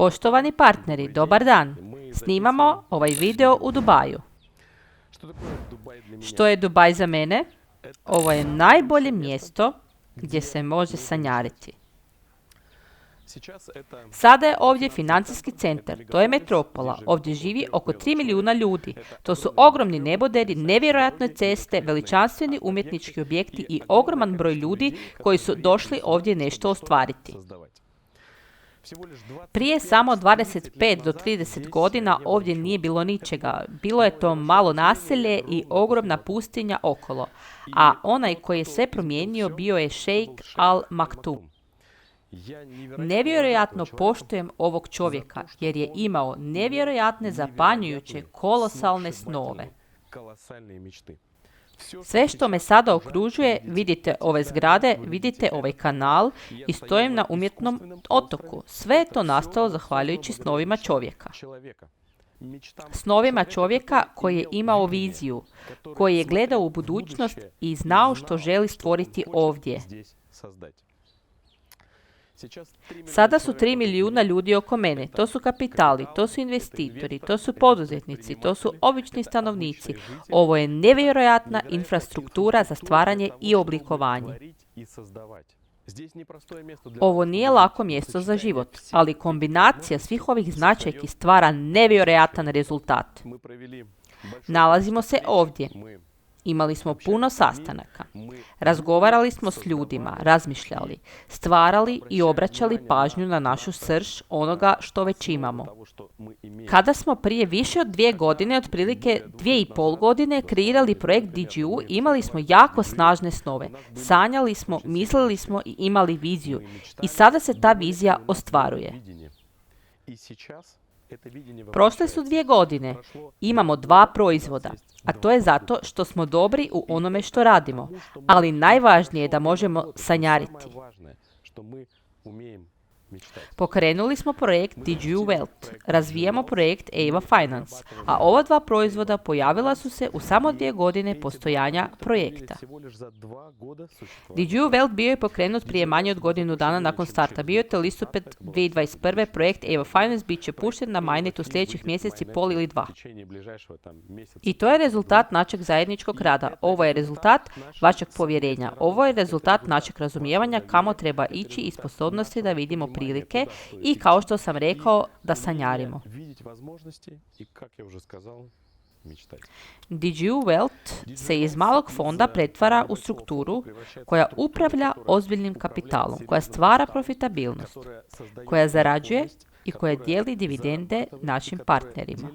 Poštovani partneri, dobar dan. Snimamo ovaj video u Dubaju. Što je Dubaj za mene? Ovo je najbolje mjesto gdje se može sanjariti. Sada je ovdje financijski centar, to je metropola, ovdje živi oko 3 milijuna ljudi. To su ogromni neboderi, nevjerojatne ceste, veličanstveni umjetnički objekti i ogroman broj ljudi koji su došli ovdje nešto ostvariti. Prije samo 25 do 30 godina ovdje nije bilo ničega. Bilo je to malo naselje i ogromna pustinja okolo. A onaj koji je sve promijenio bio je šejk Al Maktoum. Nevjerojatno poštujem ovog čovjeka jer je imao nevjerojatne, zapanjujuće, kolosalne snove. Sve što me sada okružuje, vidite ove zgrade, vidite ovaj kanal i stojim na umjetnom otoku. Sve je to nastalo zahvaljujući snovima čovjeka. Snovima čovjeka koji je imao viziju, koji je gledao u budućnost i znao što želi stvoriti ovdje. Sada su 3 milijuna ljudi oko mene. To su kapitali, to su investitori, to su poduzetnici, to su obični stanovnici. Ovo je nevjerojatna infrastruktura za stvaranje i oblikovanje. Ovo nije lako mjesto za život, ali kombinacija svih ovih značajki stvara nevjerojatan rezultat. Nalazimo se ovdje. Imali smo puno sastanaka. Razgovarali smo s ljudima, razmišljali, stvarali i obraćali pažnju na našu srž onoga što već imamo. Kada smo prije više od 2 godine, otprilike 2,5 godine, kreirali projekt DGU, imali smo jako snažne snove. Sanjali smo, mislili smo i imali viziju. I sada se ta vizija ostvaruje. Prošle su 2 godine. Imamo 2 proizvoda. A to je zato što smo dobri u onome što radimo. Ali najvažnije je da možemo sanjariti. Pokrenuli smo projekt DGU Wealth. Razvijamo projekt Eva Finance. A ova 2 proizvoda pojavila su se u samo 2 godine postojanja projekta. DGU Wealth bio je pokrenut prije manje od godinu dana nakon starta. Bio je to listopad 2021. Projekt Eva Finance bit će pušten na mainnet u sljedećih mjeseci pol ili 2. I to je rezultat našeg zajedničkog rada. Ovo je rezultat vašeg povjerenja. Ovo je rezultat našeg razumijevanja kamo treba ići i sposobnosti da vidimo prilike i, kao što sam rekao, da sanjarimo. DGU Wealth se iz malog fonda pretvara u strukturu koja upravlja ozbiljnim kapitalom, koja stvara profitabilnost, koja zarađuje i koja dijeli dividende našim partnerima.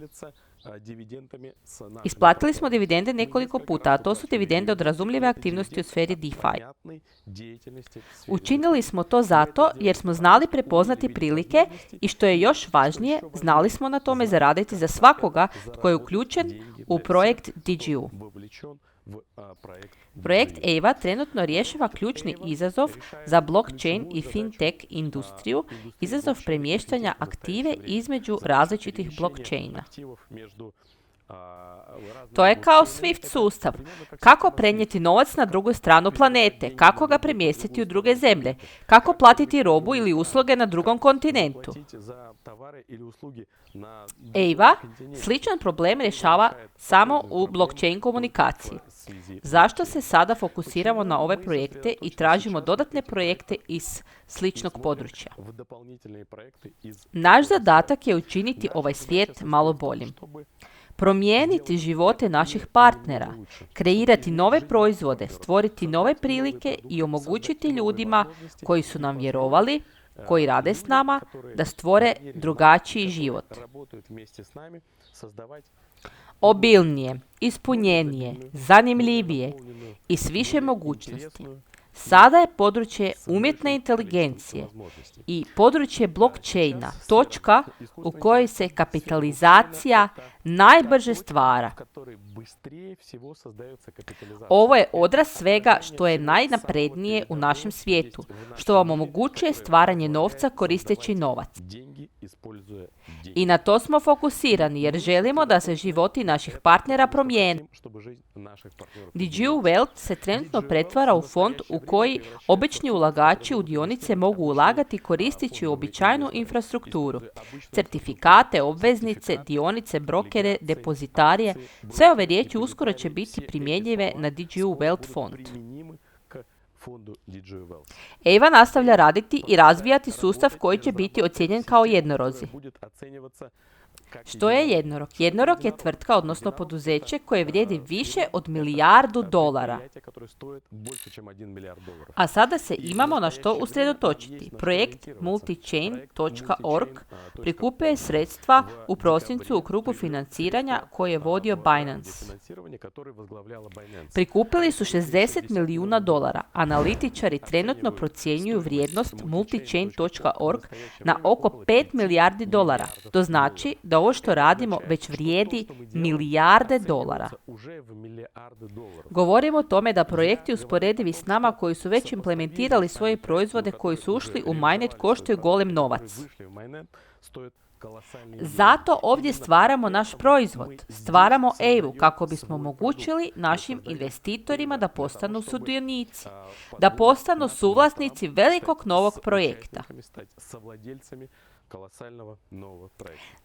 Isplatili smo dividende nekoliko puta, a to su dividende od razumljive aktivnosti u sferi DeFi. Učinili smo to zato jer smo znali prepoznati prilike i, što je još važnije, znali smo na tome zaraditi za svakoga tko je uključen u projekt DGU. Projekt Eva trenutno rješava ključni izazov za blockchain i fintech industriju, izazov premještanja aktive između različitih blockchaina. To je kao SWIFT sustav. Kako prenijeti novac na drugu stranu planete? Kako ga premjestiti u druge zemlje? Kako platiti robu ili usluge na drugom kontinentu? Eva sličan problem rješava samo u blockchain komunikaciji. Zašto se sada fokusiramo na ove projekte i tražimo dodatne projekte iz sličnog područja? Naš zadatak je učiniti ovaj svijet malo boljim. Promijeniti živote naših partnera, kreirati nove proizvode, stvoriti nove prilike i omogućiti ljudima koji su nam vjerovali, koji rade s nama, da stvore drugačiji život. Obilnije, ispunjenije, zanimljivije i s više mogućnosti. Sada je područje umjetne inteligencije i područje blockchaina točka u kojoj se kapitalizacija najbrže stvara. Ovo je odraz svega što je najnaprednije u našem svijetu, što vam omogućuje stvaranje novca koristeći novac. I na to smo fokusirani jer želimo da se životi naših partnera promijene. DigiU Wealth se trenutno pretvara u fond u koji obični ulagači u dionice mogu ulagati koristeći uobičajenu infrastrukturu, certifikate, obveznice, dionice, brokere, depozitarije. Sve ove riječi uskoro će biti primjenjive na DigiU Wealth fond. Eva nastavlja raditi i razvijati sustav koji će biti ocijenjen kao jednorozi. Što je jednorog? Jednorog je tvrtka, odnosno poduzeće koje vrijedi više od $1 milijardu. A sada se imamo na što usredotočiti. Projekt multichain.org prikupio je sredstva u prosincu u krugu financiranja koje je vodio Binance. Prikupili su $60 milijuna. Analitičari trenutno procjenjuju vrijednost multichain.org na oko $5 milijardi. To znači da ovo što radimo već vrijedi milijarde dolara. Govorimo o tome da projekti usporedivi s nama koji su već implementirali svoje proizvode koji su ušli u mainnet koštaju golem novac. Zato ovdje stvaramo naš proizvod, stvaramo Evu kako bismo omogućili našim investitorima da postanu sudionici, da postanu suvlasnici velikog novog projekta.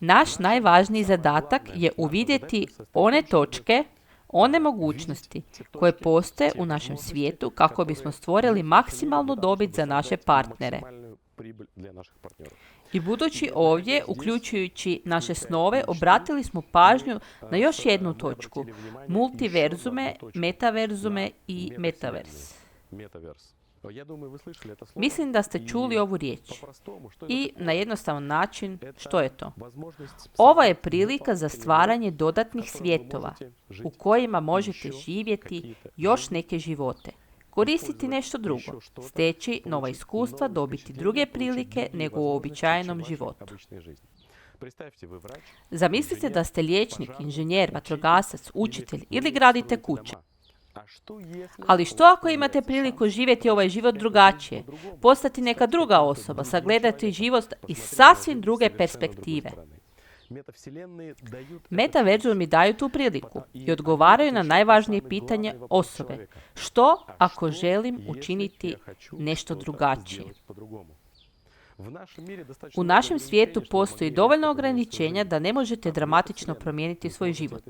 Naš najvažniji zadatak je uvidjeti one točke, one mogućnosti koje postoje u našem svijetu kako bismo stvorili maksimalnu dobit za naše partnere. I budući ovdje, uključujući naše snove, obratili smo pažnju na još jednu točku, multiverzume, metaverzume i metavers. Mislim da ste čuli ovu riječ. I na jednostavan način, što je to? Ovo je prilika za stvaranje dodatnih svjetova u kojima možete živjeti još neke živote. Koristiti nešto drugo, steći nova iskustva, dobiti druge prilike nego u uobičajenom životu. Zamislite da ste liječnik, inženjer, vatrogasac, učitelj ili gradite kuće. Ali što ako imate priliku živjeti ovaj život drugačije, postati neka druga osoba, sagledati život iz sasvim druge perspektive? Metaverzumi daju tu priliku i odgovaraju na najvažnije pitanje osobe. Što ako želim učiniti nešto drugačije? U našem svijetu postoji dovoljno ograničenja da ne možete dramatično promijeniti svoj život.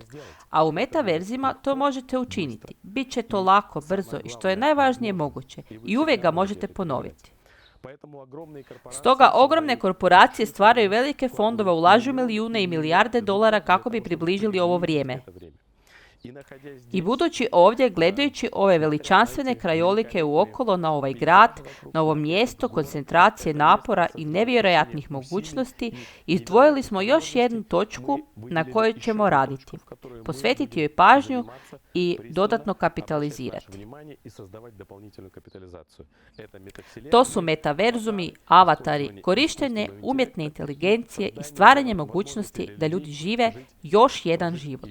A u metaverzima to možete učiniti. Biće to lako, brzo i što je najvažnije moguće. I uvijek ga možete ponoviti. Stoga ogromne korporacije stvaraju velike fondove, ulažu milijune i milijarde dolara kako bi približili ovo vrijeme. I budući ovdje, gledajući ove veličanstvene krajolike uokolo na ovaj grad, na ovo mjesto koncentracije napora i nevjerojatnih mogućnosti, izdvojili smo još jednu točku na kojoj ćemo raditi, posvetiti joj pažnju i dodatno kapitalizirati. To su metaverzumi, avatari, korištenje umjetne inteligencije i stvaranje mogućnosti da ljudi žive još jedan život.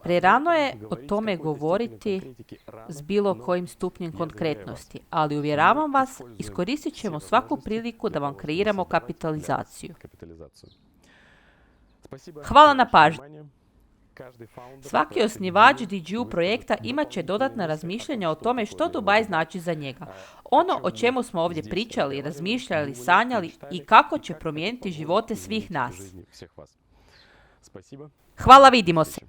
Prerano je o tome govoriti s bilo kojim stupnjem konkretnosti, ali uvjeravam vas, iskoristit ćemo svaku priliku da vam kreiramo kapitalizaciju. Hvala na pažnji. Svaki osnivač DigiU projekta imat će dodatna razmišljanja o tome što Dubai znači za njega. Ono o čemu smo ovdje pričali, razmišljali, sanjali i kako će promijeniti živote svih nas. Hvala, vidimo se.